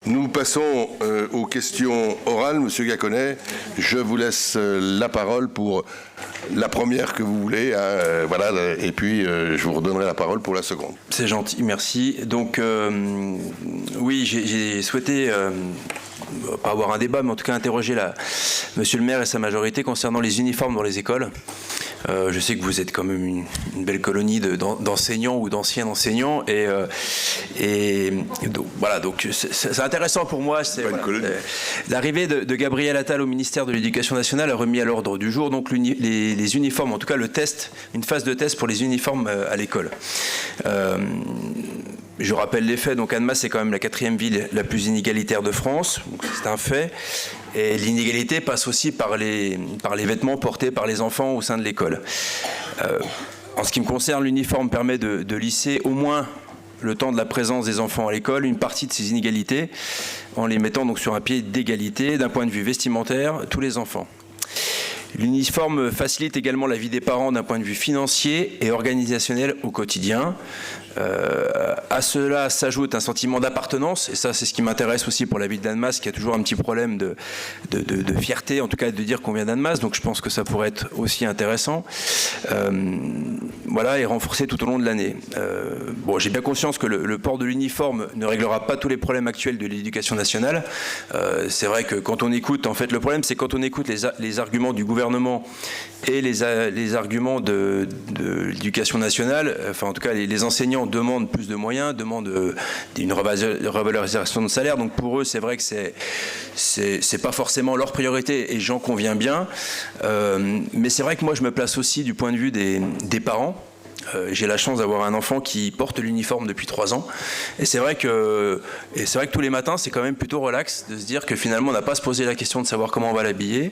Nous passons aux questions orales. Monsieur Gacquenay, je vous laisse la parole pour la première que vous voulez. Voilà, et puis je vous redonnerai la parole pour la seconde. C'est gentil, merci. Donc, oui, j'ai souhaité, pas avoir un débat, mais en tout cas interroger monsieur le maire et sa majorité concernant les uniformes dans les écoles. Je sais que vous êtes quand même une belle colonie d'enseignants ou d'anciens enseignants et donc, voilà, donc c'est intéressant pour moi. L'arrivée de Gabriel Attal au ministère de l'Éducation nationale a remis à l'ordre du jour donc les uniformes, en tout cas le test, une phase de test pour les uniformes à l'école. Je rappelle les faits, donc Annemasse est quand même la 4e ville la plus inégalitaire de France, c'est un fait. Et l'inégalité passe aussi par les vêtements portés par les enfants au sein de l'école. En ce qui me concerne, l'uniforme permet de lisser au moins le temps de la présence des enfants à l'école, une partie de ces inégalités, en les mettant donc sur un pied d'égalité, d'un point de vue vestimentaire, tous les enfants. L'uniforme facilite également la vie des parents d'un point de vue financier et organisationnel au quotidien. À cela s'ajoute un sentiment d'appartenance, et ça c'est ce qui m'intéresse aussi pour la ville d'Annemasse, qui a toujours un petit problème de fierté, en tout cas de dire qu'on vient d'Annemasse, donc je pense que ça pourrait être aussi intéressant. Voilà, et renforcé tout au long de l'année. Bon, j'ai bien conscience que le port de l'uniforme ne réglera pas tous les problèmes actuels de l'éducation nationale. C'est vrai que quand on écoute, en fait le problème c'est quand on écoute les arguments du gouvernement et les arguments de l'éducation nationale, enfin en tout cas les enseignants demandent plus de moyens, demandent une revalorisation de salaire, donc pour eux c'est vrai que c'est pas forcément leur priorité et j'en conviens bien, mais c'est vrai que moi je me place aussi du point de vue des parents. J'ai la chance d'avoir un enfant qui porte l'uniforme depuis 3 ans et c'est vrai que tous les matins c'est quand même plutôt relax de se dire que finalement on n'a pas à se poser la question de savoir comment on va l'habiller,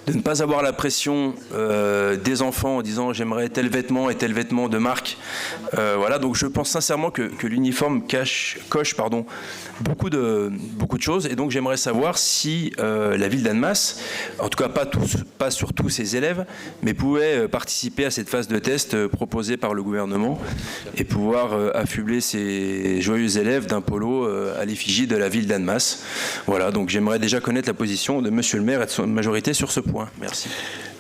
de ne pas avoir la pression des enfants en disant j'aimerais tel vêtement et tel vêtement de marque. Voilà, donc je pense sincèrement que l'uniforme coche beaucoup de choses et donc j'aimerais savoir si la ville d'Annemasse, en tout cas pas sur tous ses élèves, mais pouvait participer à cette phase de test proposée par le gouvernement et pouvoir affubler ces joyeux élèves d'un polo à l'effigie de la ville d'Annemasse. Voilà, donc j'aimerais déjà connaître la position de monsieur le maire et de son majorité sur ce point. Merci.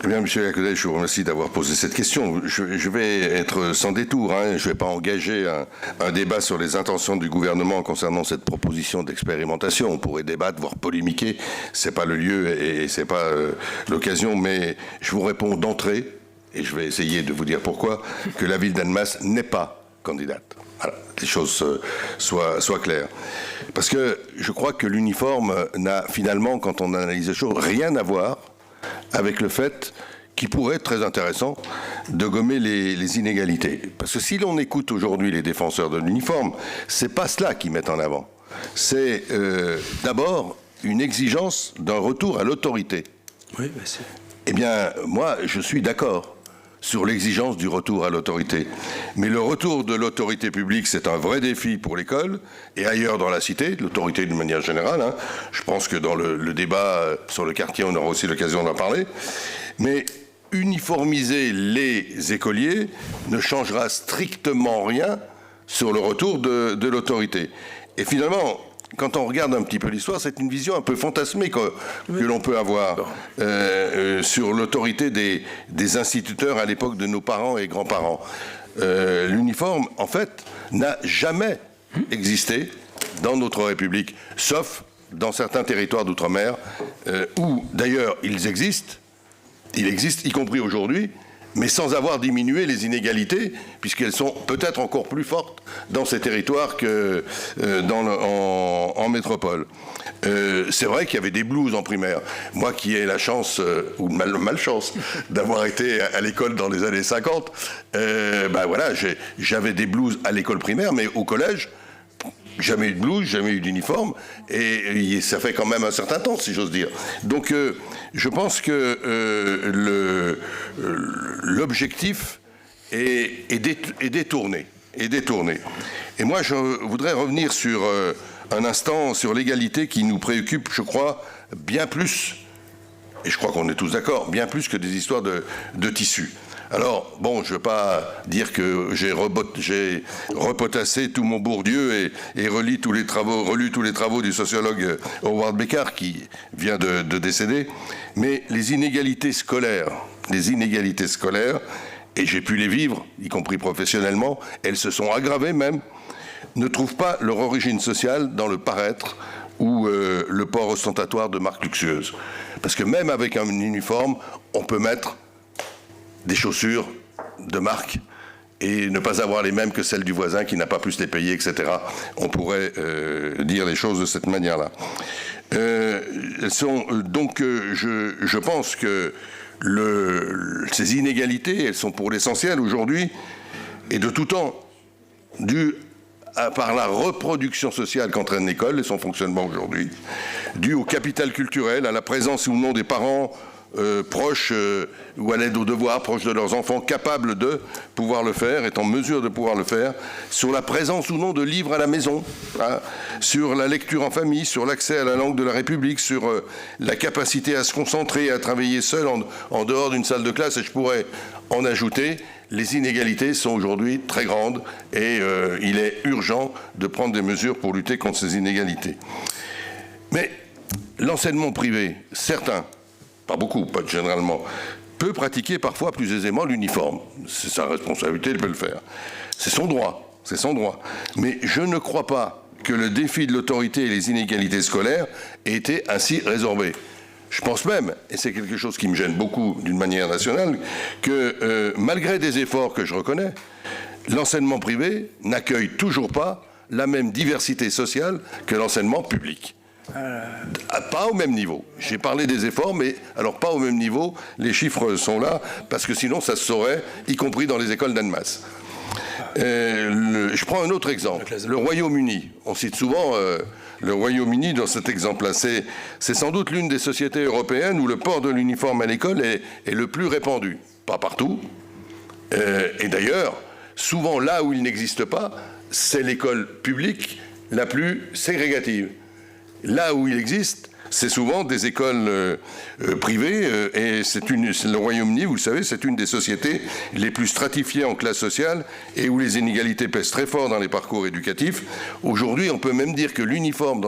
Eh bien, monsieur Gacquenay, je vous remercie d'avoir posé cette question. Je vais être sans détour, hein. Je ne vais pas engager un débat sur les intentions du gouvernement concernant cette proposition d'expérimentation. On pourrait débattre, voire polémiquer. C'est pas le lieu et c'est pas l'occasion, mais je vous réponds d'entrée, et je vais essayer de vous dire pourquoi, que la ville d'Annemasse n'est pas candidate. Voilà, les choses soient claires. Parce que je crois que l'uniforme n'a finalement, quand on analyse les choses, rien à voir avec le fait qu'il pourrait être très intéressant de gommer les inégalités. Parce que si l'on écoute aujourd'hui les défenseurs de l'uniforme, c'est pas cela qu'ils mettent en avant. C'est d'abord une exigence d'un retour à l'autorité. Oui, bah c'est... Eh bien, moi, je suis d'accord sur l'exigence du retour à l'autorité. Mais le retour de l'autorité publique, c'est un vrai défi pour l'école et ailleurs dans la cité, l'autorité d'une manière générale. Hein. Je pense que dans le débat sur le quartier, on aura aussi l'occasion d'en parler. Mais uniformiser les écoliers ne changera strictement rien sur le retour de l'autorité. Et finalement, quand on regarde un petit peu l'histoire, c'est une vision un peu fantasmée que l'on peut avoir sur l'autorité des instituteurs à l'époque de nos parents et grands-parents. L'uniforme, en fait, n'a jamais existé dans notre République, sauf dans certains territoires d'outre-mer, où d'ailleurs ils existent, y compris aujourd'hui, mais sans avoir diminué les inégalités, puisqu'elles sont peut-être encore plus fortes dans ces territoires que en métropole. C'est vrai qu'il y avait des blouses en primaire. Moi qui ai la chance, ou malchance, d'avoir été à l'école dans les années 50, ben voilà, j'avais des blouses à l'école primaire, mais au collège, jamais eu de blouse, jamais eu d'uniforme, et ça fait quand même un certain temps, si j'ose dire. Donc, je pense que l'objectif est détourné. Et moi, je voudrais revenir sur un instant sur l'égalité qui nous préoccupe, je crois, bien plus, et je crois qu'on est tous d'accord, bien plus que des histoires de tissus. Alors, bon, je ne veux pas dire que j'ai repotassé tout mon Bourdieu et relu tous les travaux du sociologue Howard Becker, qui vient de décéder, mais les inégalités scolaires, et j'ai pu les vivre, y compris professionnellement, elles se sont aggravées même, ne trouvent pas leur origine sociale dans le paraître ou le port ostentatoire de marques luxueuses. Parce que même avec un uniforme, on peut mettre des chaussures de marque et ne pas avoir les mêmes que celles du voisin qui n'a pas pu se les payer, etc. On pourrait dire les choses de cette manière-là. Je pense que ces inégalités, elles sont pour l'essentiel aujourd'hui et de tout temps dues par la reproduction sociale qu'entraîne l'école et son fonctionnement aujourd'hui, dû au capital culturel, à la présence ou non des parents proches ou à l'aide aux devoirs, proches de leurs enfants, capables de pouvoir le faire, est en mesure de pouvoir le faire, sur la présence ou non de livres à la maison, hein, sur la lecture en famille, sur l'accès à la langue de la République, sur la capacité à se concentrer, à travailler seul en dehors d'une salle de classe, et je pourrais en ajouter. Les inégalités sont aujourd'hui très grandes et il est urgent de prendre des mesures pour lutter contre ces inégalités. Mais l'enseignement privé, certains, pas beaucoup, pas généralement, peut pratiquer parfois plus aisément l'uniforme. C'est sa responsabilité, il peut le faire. C'est son droit, c'est son droit. Mais je ne crois pas que le défi de l'autorité et les inégalités scolaires aient été ainsi résorbés. Je pense même, et c'est quelque chose qui me gêne beaucoup d'une manière nationale, que malgré des efforts que je reconnais, l'enseignement privé n'accueille toujours pas la même diversité sociale que l'enseignement public. Pas au même niveau. J'ai parlé des efforts, mais alors pas au même niveau. Les chiffres sont là, parce que sinon ça se saurait, y compris dans les écoles d'Annemasse. Je prends un autre exemple, le Royaume-Uni. On cite souvent le Royaume-Uni dans cet exemple-là. C'est sans doute l'une des sociétés européennes où le port de l'uniforme à l'école est le plus répandu. Pas partout. Et d'ailleurs, souvent là où il n'existe pas, c'est l'école publique la plus ségrégative. Là où il existe, c'est souvent des écoles privées, et le Royaume-Uni, vous le savez, c'est une des sociétés les plus stratifiées en classe sociale et où les inégalités pèsent très fort dans les parcours éducatifs. Aujourd'hui, on peut même dire que l'uniforme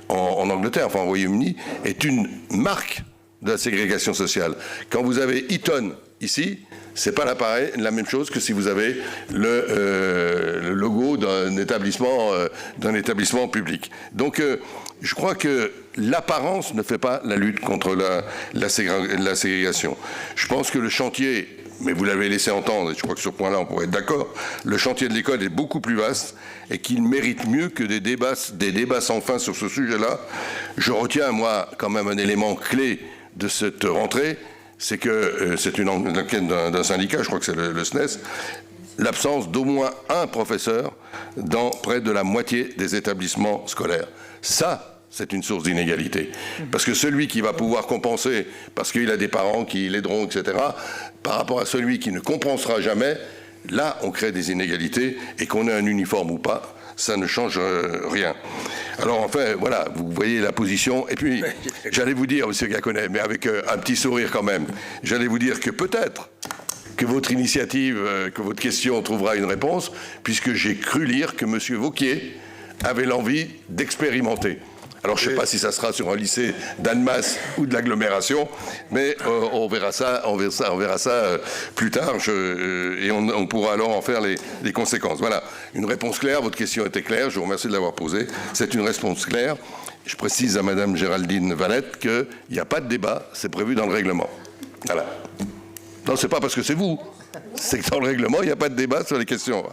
en Angleterre, enfin au Royaume-Uni, est une marque de la ségrégation sociale. Quand vous avez Eton ici, c'est pas la même chose que si vous avez le logo d'un établissement public. Donc, je crois que l'apparence ne fait pas la lutte contre la ségrégation. Je pense que le chantier, mais vous l'avez laissé entendre, et je crois que sur ce point-là on pourrait être d'accord, le chantier de l'école est beaucoup plus vaste et qu'il mérite mieux que des débats sans fin sur ce sujet-là. Je retiens, moi, quand même un élément clé de cette rentrée, c'est que c'est une enquête d'un syndicat, je crois que c'est le SNES, l'absence d'au moins un professeur dans près de la moitié des établissements scolaires. Ça, c'est une source d'inégalité. Parce que celui qui va pouvoir compenser, parce qu'il a des parents qui l'aideront, etc., par rapport à celui qui ne compensera jamais, là, on crée des inégalités, et qu'on ait un uniforme ou pas, ça ne change rien. Alors enfin, voilà, vous voyez la position. Et puis, j'allais vous dire, M. Gaconnet, mais avec un petit sourire quand même, j'allais vous dire que peut-être que votre initiative, que votre question trouvera une réponse, puisque j'ai cru lire que M. Wauquiez avait l'envie d'expérimenter. Alors, je ne sais pas si ça sera sur un lycée d'Annemasse ou de l'agglomération, mais on verra ça plus tard, et on pourra alors en faire les conséquences. Voilà, une réponse claire. Votre question était claire. Je vous remercie de l'avoir posée. C'est une réponse claire. Je précise à Madame Géraldine Valette qu'il n'y a pas de débat. C'est prévu dans le règlement. Voilà. Non, c'est pas parce que c'est vous. C'est que dans le règlement, il n'y a pas de débat sur les questions.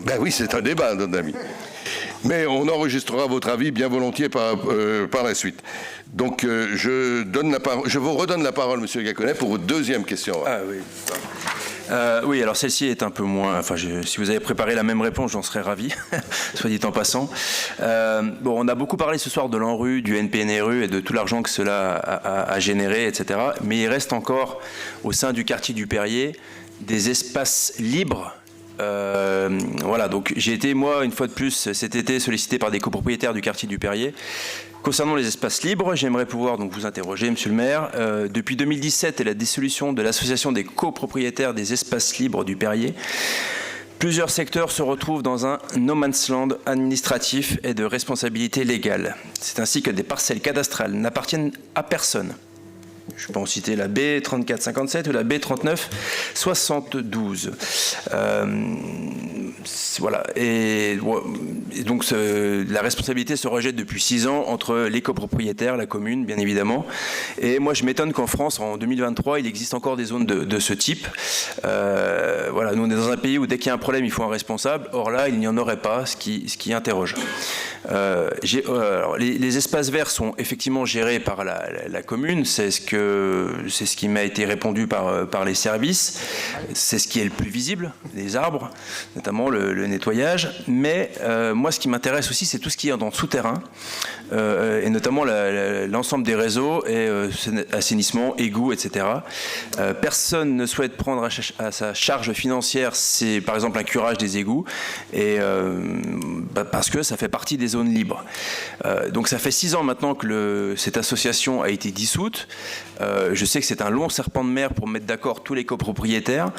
Ben oui, c'est un débat, notre ami. Mais on enregistrera votre avis bien volontiers par la suite. Donc, je vous redonne la parole, Monsieur Gaconnet, pour votre deuxième question. Ah oui. Oui, alors celle-ci est un peu moins... Enfin, si vous avez préparé la même réponse, j'en serais ravi, soit dit en passant. Bon, on a beaucoup parlé ce soir de l'ANRU, du NPNRU et de tout l'argent que cela a généré, etc. Mais il reste encore, au sein du quartier du Perrier, des espaces libres Voilà, donc j'ai été, moi, une fois de plus, cet été, sollicité par des copropriétaires du quartier du Perrier. Concernant les espaces libres, j'aimerais pouvoir donc vous interroger, Monsieur le maire. Depuis 2017 et la dissolution de l'association des copropriétaires des espaces libres du Perrier, plusieurs secteurs se retrouvent dans un no man's land administratif et de responsabilité légale. C'est ainsi que des parcelles cadastrales n'appartiennent à personne. Je peux en citer la B3457 ou la B3972. Voilà. Et donc la responsabilité se rejette depuis 6 ans entre les copropriétaires, la commune, bien évidemment. Et moi, je m'étonne qu'en France, en 2023, il existe encore des zones de ce type. Voilà, nous, on est dans un pays où dès qu'il y a un problème, il faut un responsable. Or là, il n'y en aurait pas, ce qui interroge. Alors, les espaces verts sont effectivement gérés par la commune. C'est ce qui m'a été répondu par les services. C'est ce qui est le plus visible, les arbres, notamment le nettoyage. Mais moi, ce qui m'intéresse aussi, c'est tout ce qui est dans le souterrain, et notamment l'ensemble des réseaux, et assainissement, égouts, etc. Personne ne souhaite prendre à sa charge financière, c'est par exemple un curage des égouts, et parce que ça fait partie des zones libres. Donc ça fait 6 ans maintenant que cette association a été dissoute. Je sais que c'est un long serpent de mer pour mettre d'accord tous les copropriétaires.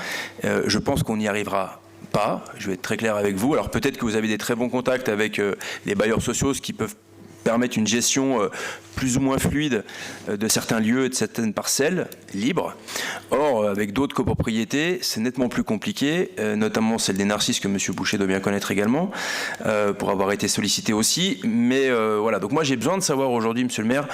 Je pense qu'on n'y arrivera pas. Je vais être très clair avec vous. Alors peut-être que vous avez des très bons contacts avec les bailleurs sociaux, ce qui peuvent permettre une gestion plus ou moins fluide de certains lieux et de certaines parcelles libres. Or, avec d'autres copropriétés, c'est nettement plus compliqué, notamment celle des Narcisses que M. Boucher doit bien connaître également, pour avoir été sollicité aussi. Mais voilà, donc moi j'ai besoin de savoir aujourd'hui, Monsieur le maire,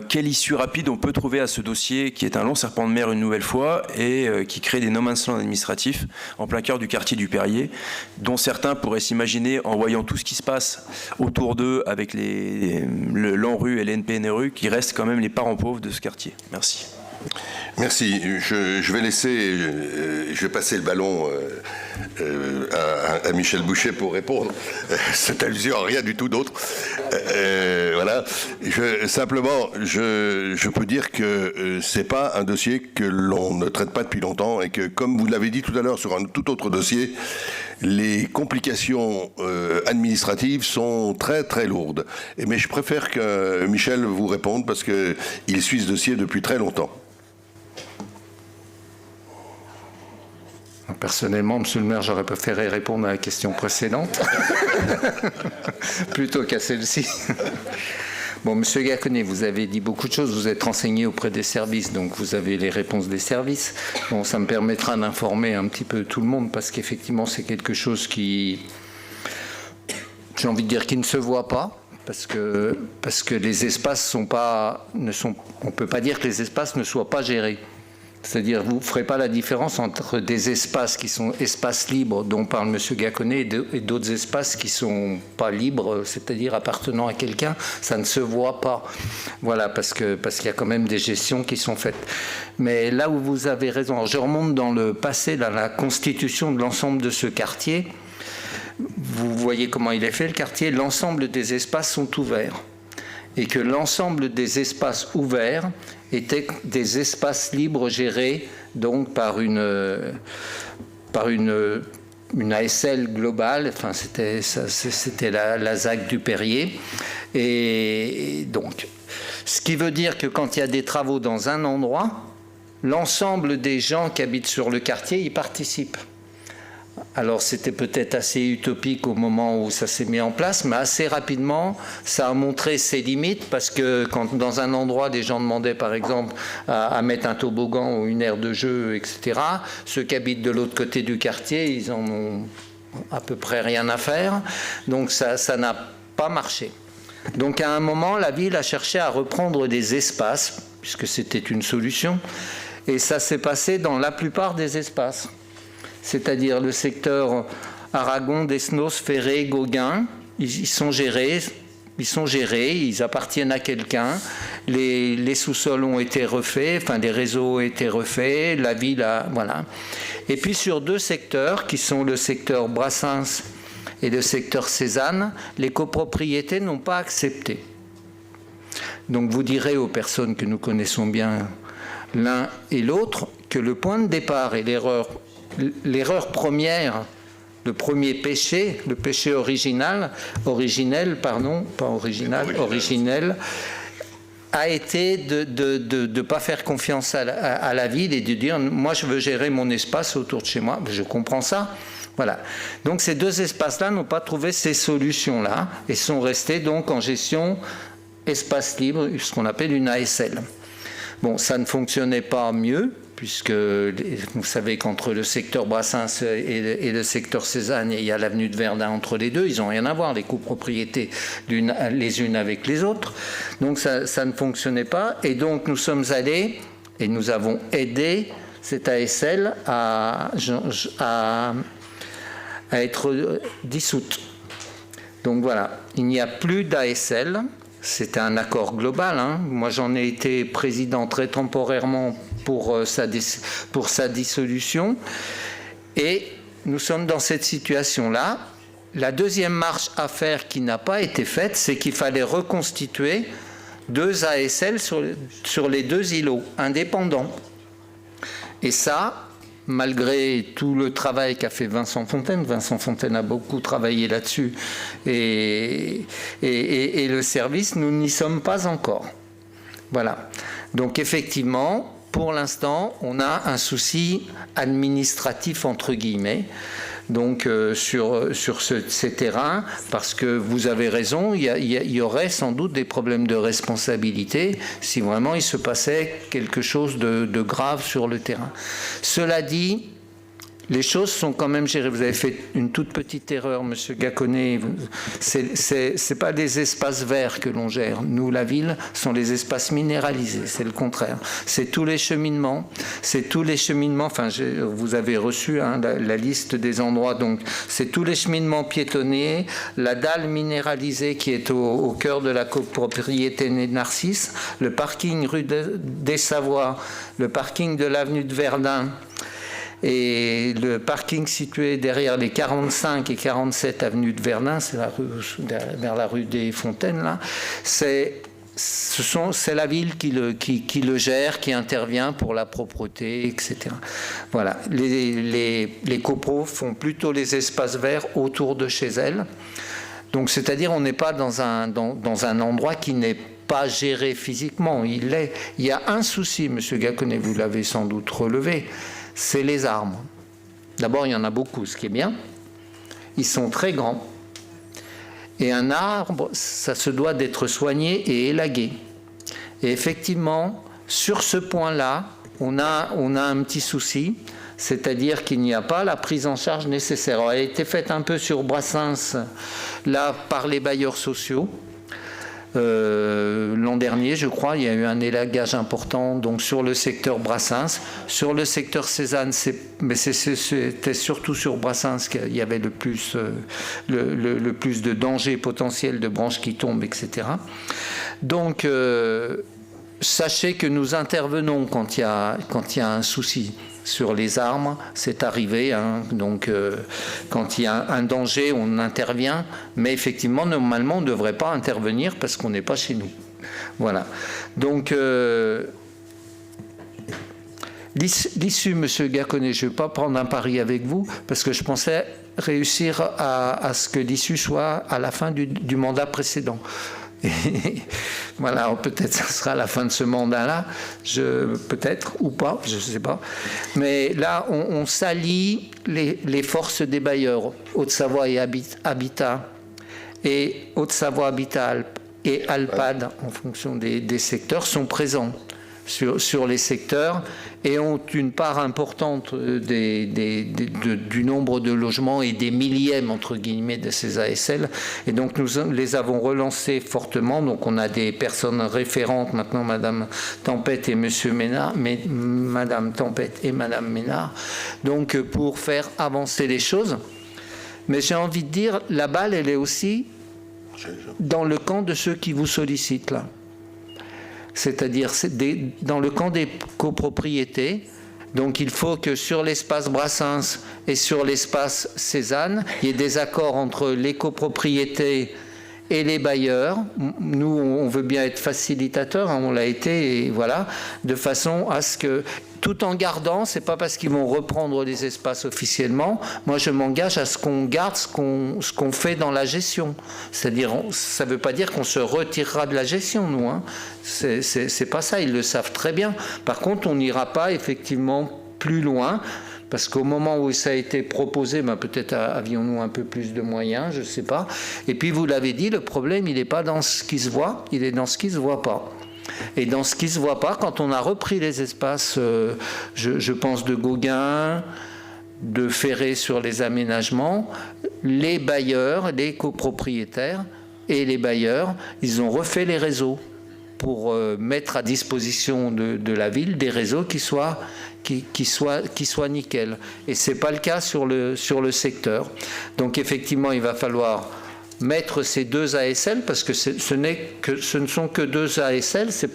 quelle issue rapide on peut trouver à ce dossier qui est un long serpent de mer une nouvelle fois et qui crée des no man's land administratifs en plein cœur du quartier du Perrier, dont certains pourraient s'imaginer, en voyant tout ce qui se passe autour d'eux avec l'ANRU et l'NPNRU, qui restent quand même les parents pauvres de ce quartier. Merci. Merci. Je vais je vais passer le ballon à Michel Boucher pour répondre. Cette allusion à rien du tout d'autre. Voilà. Simplement, je peux dire que c'est pas un dossier que l'on ne traite pas depuis longtemps et que, comme vous l'avez dit tout à l'heure sur un tout autre dossier, les complications administratives sont très très lourdes. Mais je préfère que Michel vous réponde parce qu'il suit ce dossier depuis très longtemps. Personnellement, Monsieur le maire, j'aurais préféré répondre à la question précédente plutôt qu'à celle-ci. Bon, Monsieur Gaconnay, vous avez dit beaucoup de choses, vous êtes renseigné auprès des services, donc vous avez les réponses des services. Bon, ça me permettra d'informer un petit peu tout le monde, parce qu'effectivement, c'est quelque chose qui, j'ai envie de dire, qui ne se voit pas, parce que les espaces on ne peut pas dire que les espaces ne soient pas gérés. C'est-à-dire, vous ne ferez pas la différence entre des espaces qui sont espaces libres, dont parle M. Gaconnay, et d'autres espaces qui ne sont pas libres, c'est-à-dire appartenant à quelqu'un. Ça ne se voit pas. Voilà, parce qu'il y a quand même des gestions qui sont faites. Mais là où vous avez raison, alors je remonte dans le passé, dans la constitution de l'ensemble de ce quartier. Vous voyez comment il est fait, le quartier. L'ensemble des espaces sont ouverts. Et que l'ensemble des espaces ouverts étaient des espaces libres gérés donc par une ASL globale, enfin c'était la ZAC du Perrier. Et donc, ce qui veut dire que quand il y a des travaux dans un endroit, l'ensemble des gens qui habitent sur le quartier y participent. Alors c'était peut-être assez utopique au moment où ça s'est mis en place, mais assez rapidement, ça a montré ses limites, parce que quand dans un endroit, des gens demandaient par exemple à mettre un toboggan ou une aire de jeu, etc., ceux qui habitent de l'autre côté du quartier, ils en ont à peu près rien à faire, donc ça n'a pas marché. Donc à un moment, la ville a cherché à reprendre des espaces, puisque c'était une solution, et ça s'est passé dans la plupart des espaces. C'est-à-dire le secteur Aragon, Desnos, Ferré, Gauguin, ils sont gérés, ils appartiennent à quelqu'un, les sous-sols ont été refaits, enfin les réseaux ont été refaits, la ville a... Voilà. Et puis sur 2 secteurs, qui sont le secteur Brassens et le secteur Cézanne, les copropriétés n'ont pas accepté. Donc vous direz aux personnes que nous connaissons bien l'un et l'autre que le point de départ et l'erreur première le premier péché, le péché originel, a été de ne pas faire confiance à la ville et de dire moi je veux gérer mon espace autour de chez moi. Je comprends ça. Voilà. Donc ces deux espaces-là n'ont pas trouvé ces solutions-là et sont restés donc en gestion espace libre, ce qu'on appelle une ASL. Bon, ça ne fonctionnait pas mieux, puisque vous savez qu'entre le secteur Brassens et le secteur Cézanne, il y a l'avenue de Verdun entre les deux, ils n'ont rien à voir, les copropriétés les unes avec les autres. Donc ça ne fonctionnait pas, et donc nous sommes allés, et nous avons aidé cette ASL à être dissoute. Donc voilà, il n'y a plus d'ASL. C'était un accord global. Hein. Moi, j'en ai été président très temporairement pour sa dissolution. Et nous sommes dans cette situation-là. La deuxième marche à faire qui n'a pas été faite, c'est qu'il fallait reconstituer deux ASL sur les deux îlots, indépendants. Et ça, malgré tout le travail qu'a fait Vincent Fontaine a beaucoup travaillé là-dessus, et le service, nous n'y sommes pas encore. Voilà. Donc effectivement, pour l'instant, on a un souci administratif, entre guillemets, donc sur ces terrains, parce que vous avez raison, il y aurait sans doute des problèmes de responsabilité si vraiment il se passait quelque chose de grave sur le terrain. Cela dit, les choses sont quand même gérées. Vous avez fait une toute petite erreur, Monsieur Gacquenez. C'est pas des espaces verts que l'on gère. Nous, la ville, sont les espaces minéralisés. C'est le contraire. C'est tous les cheminements. Enfin, vous avez reçu la liste des endroits. Donc, c'est tous les cheminements piétonniers, la dalle minéralisée qui est au cœur de la copropriété Narcisse, le parking rue des Savoies, le parking de l'avenue de Verdun, et le parking situé derrière les 45 et 47 avenues de Verdun, c'est vers la rue des Fontaines, là, c'est la ville qui le gère, qui intervient pour la propreté, etc. Voilà. Les copros font plutôt les espaces verts autour de chez elles. Donc, c'est-à-dire, on n'est pas dans un endroit qui n'est pas géré physiquement. Il y a un souci, Monsieur Gacquenez, vous l'avez sans doute relevé, c'est les arbres. D'abord, il y en a beaucoup, ce qui est bien. Ils sont très grands. Et un arbre, ça se doit d'être soigné et élagué. Et effectivement, sur ce point-là, on a un petit souci, c'est-à-dire qu'il n'y a pas la prise en charge nécessaire. Elle a été faite un peu sur Brassens, là, par les bailleurs sociaux. L'an dernier, je crois, il y a eu un élagage important donc sur le secteur Brassens. Sur le secteur Cézanne, mais c'était surtout sur Brassens qu'il y avait le plus de dangers potentiels de branches qui tombent, etc. Donc, sachez que nous intervenons quand il y a un souci. Sur les arbres, c'est arrivé, hein, donc quand il y a un danger, on intervient, mais effectivement, normalement, on ne devrait pas intervenir parce qu'on n'est pas chez nous. Voilà. Donc, l'issue, Monsieur Gacquenez, je ne vais pas prendre un pari avec vous, parce que je pensais réussir à ce que l'issue soit à la fin du mandat précédent. Et voilà, peut-être ça sera la fin de ce mandat-là, peut-être, ou pas, je ne sais pas. Mais là, on s'allie les forces des bailleurs, Haute-Savoie et Habitat, et Haute-Savoie Habitat et Alpad, en fonction des secteurs, sont présents sur les secteurs et ont une part importante du nombre de logements et des millièmes, entre guillemets, de ces ASL. Et donc, nous les avons relancés fortement. Donc, on a des personnes référentes maintenant, Madame Tempête et Monsieur Ménard, Madame Tempête et Madame Ménard, donc pour faire avancer les choses. Mais j'ai envie de dire, la balle, elle est aussi dans le camp de ceux qui vous sollicitent, là. C'est-à-dire dans le camp des copropriétés. Donc il faut que sur l'espace Brassens et sur l'espace Cézanne, il y ait des accords entre les copropriétés et les bailleurs. Nous, on veut bien être facilitateurs, hein, on l'a été, et voilà, de façon à ce que, tout en gardant, c'est pas parce qu'ils vont reprendre les espaces officiellement, moi je m'engage à ce qu'on garde ce qu'on fait dans la gestion. C'est-à-dire, ça veut pas dire qu'on se retirera de la gestion, nous, hein. C'est pas ça, ils le savent très bien. Par contre, on n'ira pas effectivement plus loin. Parce qu'au moment où ça a été proposé, ben peut-être avions-nous un peu plus de moyens, je ne sais pas. Et puis vous l'avez dit, le problème, il n'est pas dans ce qui se voit, il est dans ce qui ne se voit pas. Et dans ce qui ne se voit pas, quand on a repris les espaces, je pense de Gauguin, de Ferré sur les aménagements, les bailleurs, les copropriétaires et les bailleurs, ils ont refait les réseaux pour mettre à disposition de la ville des réseaux qui soient nickel. Et ce n'est pas le cas sur le secteur. Donc effectivement, il va falloir mettre ces deux ASL, parce que ce ne sont que deux ASL, c'est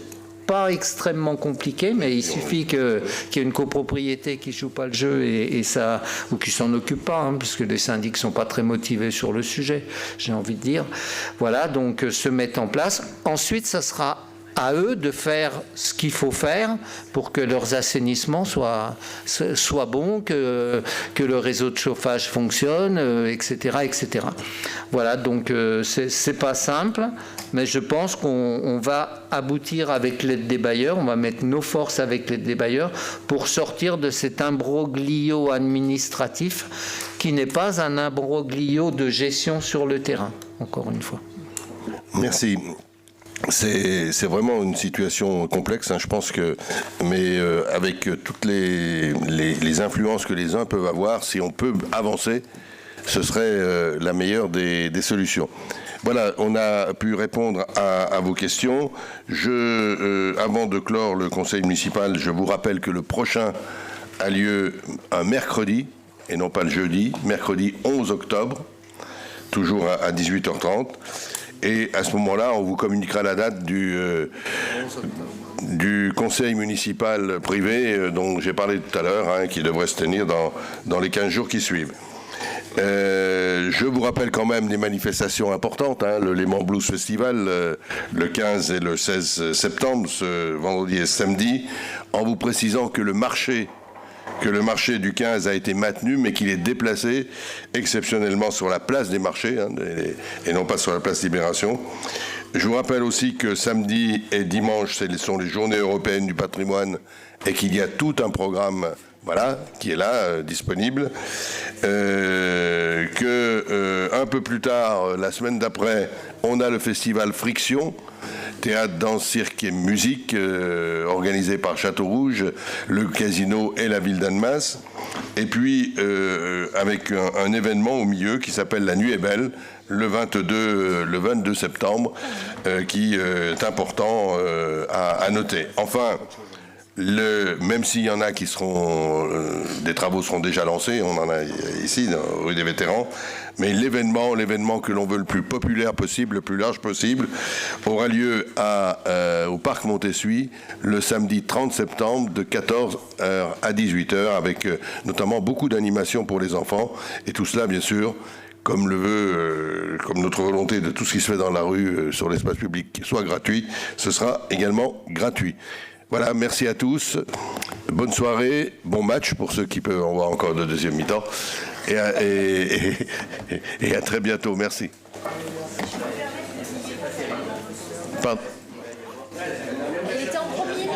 pas extrêmement compliqué, mais il suffit qu'il y ait une copropriété qui joue pas le jeu et ça, ou qui s'en occupe pas, hein, parce que les syndics sont pas très motivés sur le sujet, j'ai envie de dire. Voilà, donc se mettre en place. Ensuite, ça sera à eux de faire ce qu'il faut faire pour que leurs assainissements soient bons, que le réseau de chauffage fonctionne, etc., etc. Voilà, donc c'est pas simple, mais je pense qu'on va aboutir avec l'aide des bailleurs, on va mettre nos forces avec l'aide des bailleurs pour sortir de cet imbroglio administratif qui n'est pas un imbroglio de gestion sur le terrain, encore une fois. Merci. C'est vraiment une situation complexe, hein, je pense que, mais avec toutes les influences que les uns peuvent avoir, si on peut avancer, ce serait la meilleure des solutions. Voilà, on a pu répondre à vos questions. Avant de clore le conseil municipal, je vous rappelle que le prochain a lieu un mercredi, et non pas le jeudi, mercredi 11 octobre, toujours à 18h30. Et à ce moment-là, on vous communiquera la date du conseil municipal privé dont j'ai parlé tout à l'heure, hein, qui devrait se tenir dans les 15 jours qui suivent. Je vous rappelle quand même des manifestations importantes, hein, le Léman Blues Festival, le 15 et le 16 septembre, ce vendredi et samedi, en vous précisant que le marché du 15 a été maintenu, mais qu'il est déplacé exceptionnellement sur la place des marchés, hein, et non pas sur la place Libération. Je vous rappelle aussi que samedi et dimanche, ce sont les journées européennes du patrimoine, et qu'il y a tout un programme, voilà, qui est là, disponible. Un peu plus tard, la semaine d'après, on a le festival Friction, théâtre, danse, cirque et musique, organisé par Château Rouge, le Casino et la ville d'Annemasse. Et puis, avec un événement au milieu qui s'appelle La Nuit est belle, le 22 septembre, qui est important à noter. Enfin, même s'il y en a qui seront... des travaux seront déjà lancés, on en a ici, rue des Vétérans, mais l'événement que l'on veut le plus populaire possible, le plus large possible, aura lieu au Parc Montessuie le samedi 30 septembre de 14h à 18h, avec notamment beaucoup d'animations pour les enfants, et tout cela, bien sûr, comme notre volonté de tout ce qui se fait dans la rue, sur l'espace public, soit gratuit, ce sera également gratuit. Voilà, merci à tous. Bonne soirée, bon match pour ceux qui peuvent en voir encore de deuxième mi-temps. Et à très bientôt. Merci. Pardon. Il était en premier.